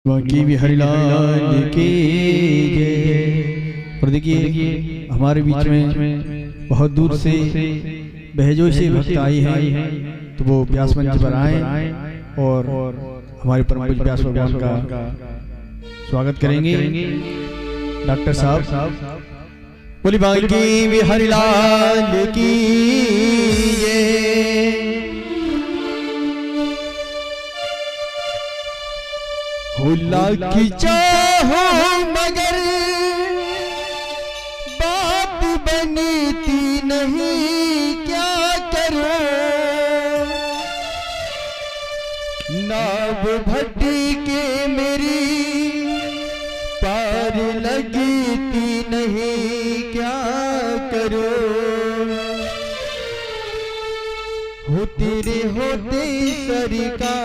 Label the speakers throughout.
Speaker 1: की भी हरिलाल की जय। और देखिए हमारे बीच में बहुत दूर से बहजोई से भक्त आए हैं, तो वो व्यास मंच पर आए और हमारे परम पूज्य व्यास भगवान का स्वागत करेंगे। डॉक्टर साहब बोली बाल की भी हरिलाल की जय। लाख चाहो मगर बात बनती नहीं, क्या करो नाव भट्टी के मेरी पार लगती नहीं, क्या करो हो तेरे होते सरकार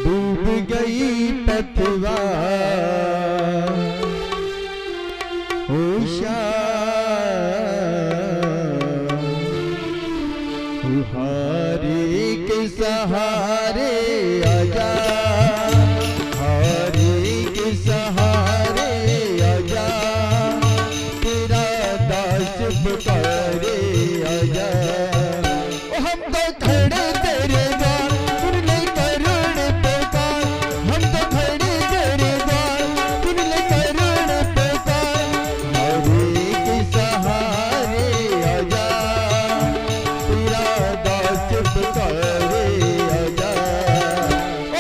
Speaker 1: डूब गई पतवा हारे के सहारे आजा, हारे के सहारे आजा, तेरा दास पुकारे आजा। हम तो खड़े तेरे द्वार सुन ले करुण पुकार, हम तो खड़े तेरे द्वार सुन ले करुण पुकार। हारे के सहारे आजा, तेरा दास पुकारे आजा।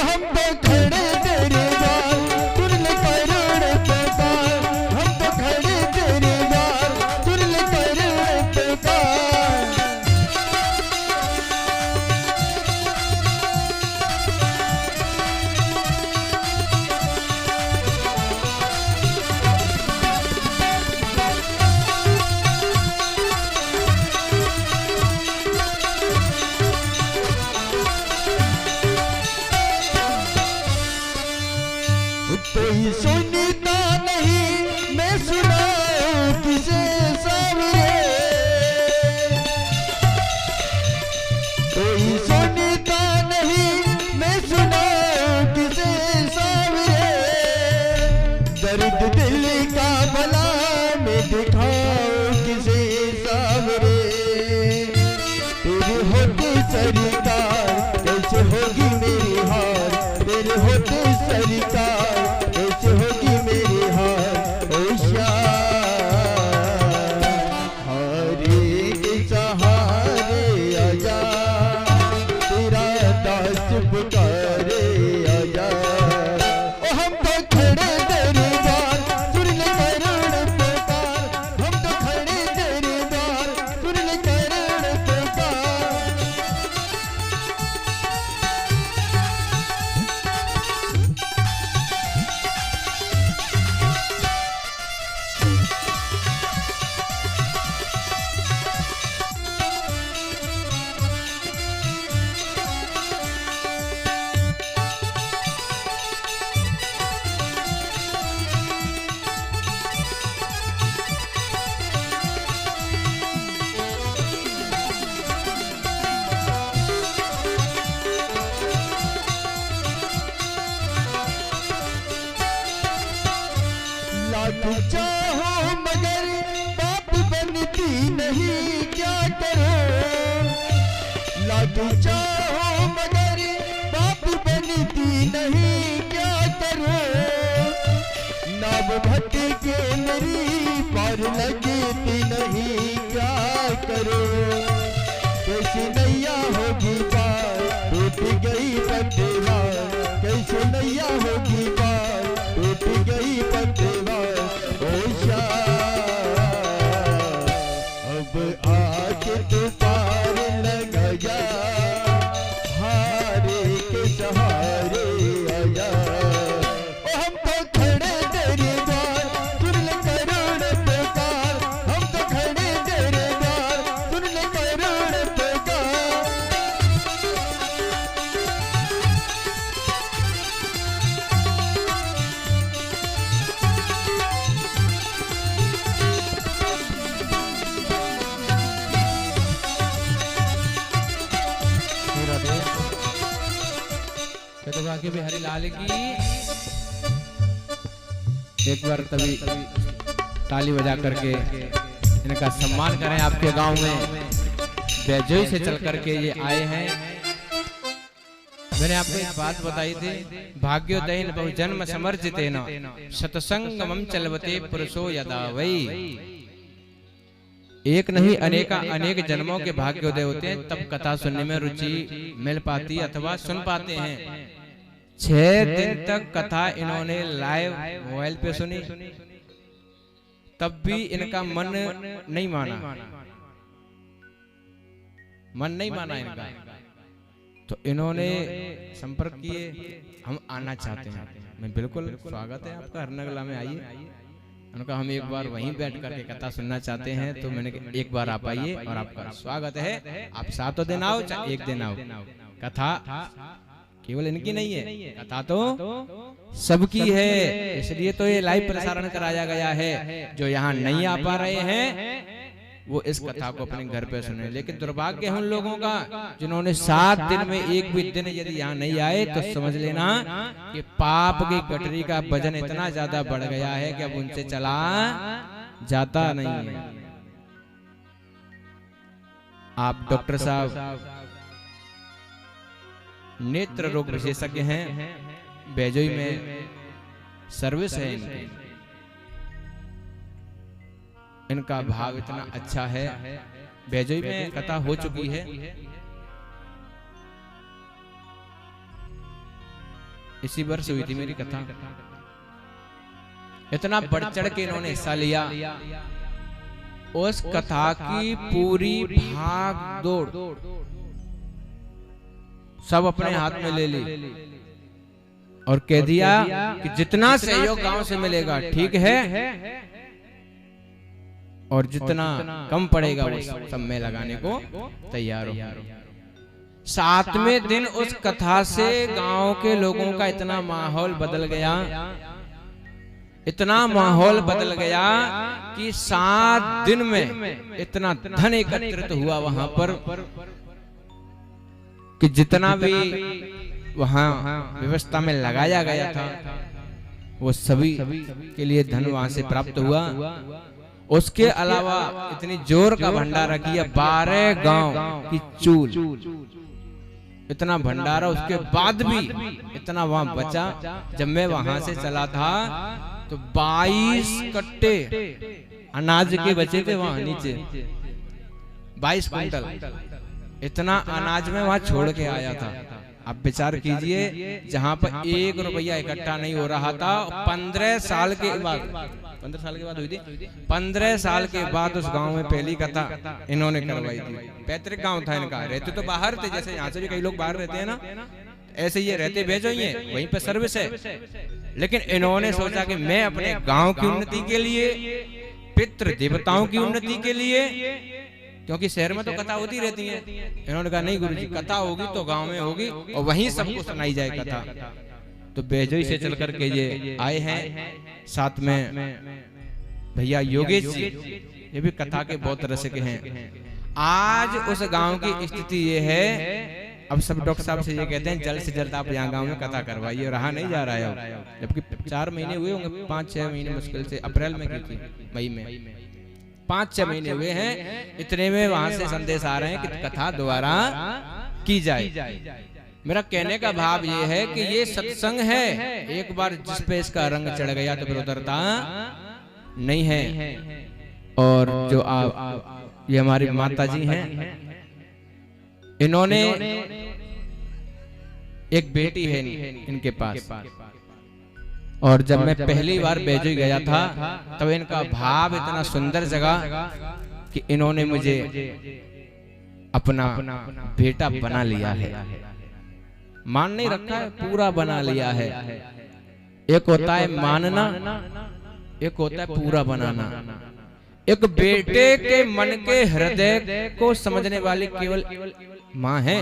Speaker 1: हम तो खड़े तेरे द्वार सुन ले करुण पुकार, हम तो खड़े तेरे द्वार सुन ले करुण पुकार। कोई सुनता नहीं मैं सुनाऊं किसे सावरे, कोई सुनता नहीं मैं सुनाऊं किसे सावरे। दर्द दिल का भला मैं दिखाऊं किसे सावरे। तेरे होते सरकार कैसे होगी मेरी हार, तेरे होते सरकार कैसे होगी मेरी हार। ओ श्याम हारे के सहारे आजा, तेरा दास पुकारे आजा। ओ हम तो खड़े तेरे द्वार सुन ले करुण पुकार, हम तो खड़े तेरे द्वार सुन ले करुण पुकार। लाख चाहो मगर बाप बनती नहीं, क्या करो लाख चाहो मगर बाप बनती नहीं, क्या करो नाव भट्टी के मेरी पार लगती नहीं, क्या करो कैसी नैया होगी पार टूट गई पतवार, कैसे नैया होगी पार टूट गई पतवार। ओ श्याम अब आके तू पार लगा जा, हारे के सहारे आजा। ओ हम तो खड़े तेरे द्वार सुन ले करुण पुकार, हम तो खड़े तेरे द्वार सुन ले करुण पुकार।
Speaker 2: तो बाकी बिहारी लाल की एक बार तभी ताली बजा करके इनका सम्मान करें। आपके गांव में बेजोई से चल करके ये आए हैं। मैंने आपको एक बात बताई थी, भाग्योदयन बहुजन्म समर्जितेन सत्संगमं चलवते पुरुषो यदा वै। एक नहीं अनेक जन्मों के भाग्योदय होते हैं, तब कथा सुनने में रुचि मिल पाती अथवा सुन पाते हैं। 6 दिन तक कथा इन्होंने लाइव मोबाइल पे सुनी, तब भी इनका मन नहीं माना इनका। तो इन्होंने संपर्क किए, हम आना चाहते हैं। मैं बिल्कुल स्वागत है आपका, हरनगला में आइए। उनका हम एक बार वहीं बैठ करके कथा सुनना चाहते हैं। तो मैंने एक बार आप आइए और आपका स्वागत है। आप 7 दिन आओ चाहे 1 दिन आओ, कथा केवल इनकी नहीं है, कथा तो सबकी है। इसलिए तो ये लाइव प्रसारण कराया गया है। जो यहाँ नहीं आ पा रहे हैं वो इस कथा को अपने घर पे सुने। लेकिन दुर्भाग्य है उन लोगों का जिन्होंने 7 दिन में एक भी दिन यदि यहाँ नहीं आए, तो समझ लेना कि पाप की गठरी का वजन इतना ज्यादा बढ़ गया है कि अब उनसे चला जाता नहीं है। आप डॉक्टर साहब नेत्र रोग विशेषज्ञ हैं, बेजोई में सर्विस है इनकी। इनका भाव इतना अच्छा है। बेजोई में कथा हो चुकी है, इसी वर्ष हुई थी मेरी कथा। इतना बढ़ चढ़ के इन्होंने हिस्सा लिया। उस कथा की पूरी भाग दौड़ सब अपने हाथ में ले ली और कह दिया कि जितना सहयोग गांव से मिलेगा ठीक है, और जितना कम पड़ेगा वो सब में लगाने को तैयार हो। 7वें दिन उस कथा से गांव के लोगों का इतना माहौल बदल गया, इतना माहौल बदल गया कि 7 दिन में इतना धन एकत्रित हुआ वहां पर कि जितना भी वहां व्यवस्था में लगाया गया था वो सभी के लिए धन वहां से प्राप्त हुआ। उसके अलावा इतनी जोर का भंडारा किया, 12 गांव की चूल, इतना भंडारा। उसके बाद भी इतना वहां बचा। जब मैं वहां से चला था तो 22 कट्टे अनाज के बचे थे वहां नीचे, 22 क्विंटल इतना अनाज में वहां छोड़ के आया था। आप विचार कीजिए, जहां पर 1 रुपया इकट्ठा नहीं हो रहा था। 15 साल के बाद, 15 साल के बाद हुई थी। 15 साल के बाद उस गांव में पहली कथा इन्होंने करवाई थी। पैतृक गांव था इनका, रहते तो बाहर थे, जैसे यहाँ से भी कई लोग बाहर रहते हैं ना, ऐसे ये रहते बेजोई हैं, वहीं पे सर्विस है। लेकिन इन्होंने सोचा कि मैं अपने गांव की उन्नति के लिए, पितृ देवताओं की उन्नति के लिए, क्योंकि शहर में तो कथा होती रहती है, इन्होंने कहा नहीं गुरुजी, कथा होगी तो गांव में होगी और वहीं सबको सुनाई जाए कथा। तो बेजोई से चल करके ये आए हैं। साथ में भैया योगेश जी, ये भी कथा के बहुत रसिक हैं। आज उस गांव की स्थिति ये है, अब सब डॉक्टर साहब से ये कहते हैं जल्द से जल्द आप यहाँ गांव में कथा करवाइए, रहा नहीं जा रहा है। जबकि 4 महीने हुए होंगे, 5-6 महीने मुश्किल से, अप्रैल में की थी, मई में 5-6 महीने हुए हैं। इतने में वहां से संदेश आ रहे हैं कि कथा दोबारा की जाए। मेरा कहने का भाव ये है कि ये सत्संग है, एक बार जिस पे इसका रंग चढ़ गया तो फिर उतरता नहीं है। और जो आप ये हमारी माता जी हैं, इन्होंने एक बेटी है इनके पास, और जब मैं पहली बार बेजोई गया था तब इनका भाव इतना सुंदर जगा कि इन्होंने मुझे अपना बेटा बना लिया है। मान नहीं रखा है, पूरा बना लिया है। एक होता है मानना, एक होता है पूरा बनाना। एक बेटे के मन के हृदय को समझने वाली केवल माँ है।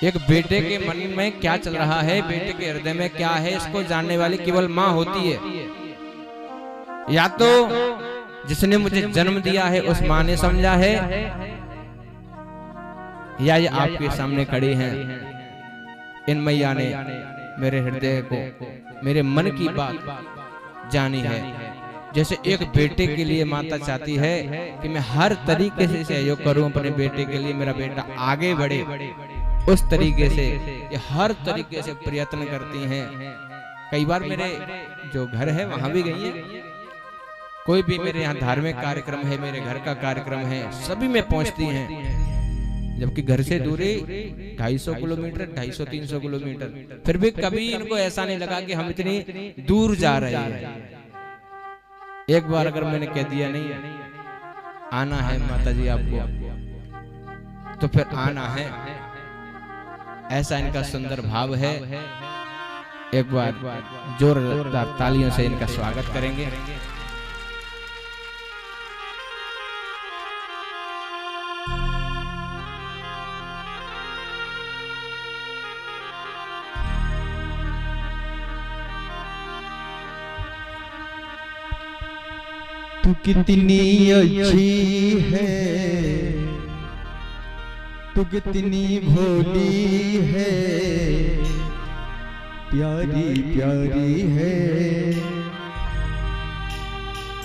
Speaker 2: एक बेटे के मन में क्या चल रहा है, बेटे के हृदय में क्या है, इसको जानने वाली केवल माँ होती है। या तो जिसने मुझे जन्म दिया है उस माँ ने समझा है, या ये आपके सामने खड़ी हैं, इन मैया ने मेरे हृदय को, मेरे मन की बात जानी है। जैसे एक बेटे के लिए माता चाहती है कि मैं हर तरीके से सहयोग करूं अपने बेटे के लिए, मेरा बेटा आगे बढ़े, उस तरीके से ये हर तरीके से प्रयत्न करती हैं। कई बार मेरे जो घर है वहां भी गई हैं, कोई भी मेरे यहाँ धार्मिक कार्यक्रम है, मेरे घर का कार्यक्रम है, सभी में पहुंचती हैं, जबकि घर से दूरी 250 किलोमीटर, 250-300 किलोमीटर, फिर भी कभी इनको ऐसा नहीं लगा कि हम इतनी दूर जा रहे हैं। एक बार अगर मैंने कह दिया नहीं आना है माता जी आपको, तो फिर आना है, ऐसा इनका सुंदर भाव है। एक बार जोरदार तालियों से इनका स्वागत करेंगे।
Speaker 1: तू कितनी अच्छी है, तू कितनी भोली है, प्यारी प्यारी है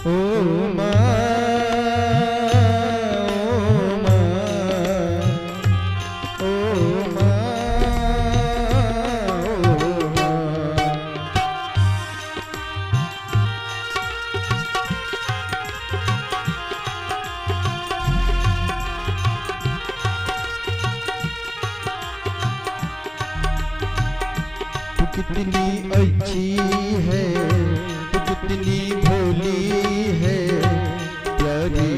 Speaker 1: ओ माँ, ओ माँ, ओ माँ, ओ माँ। कितनी अच्छी है, तू कितनी भोली है, प्यारी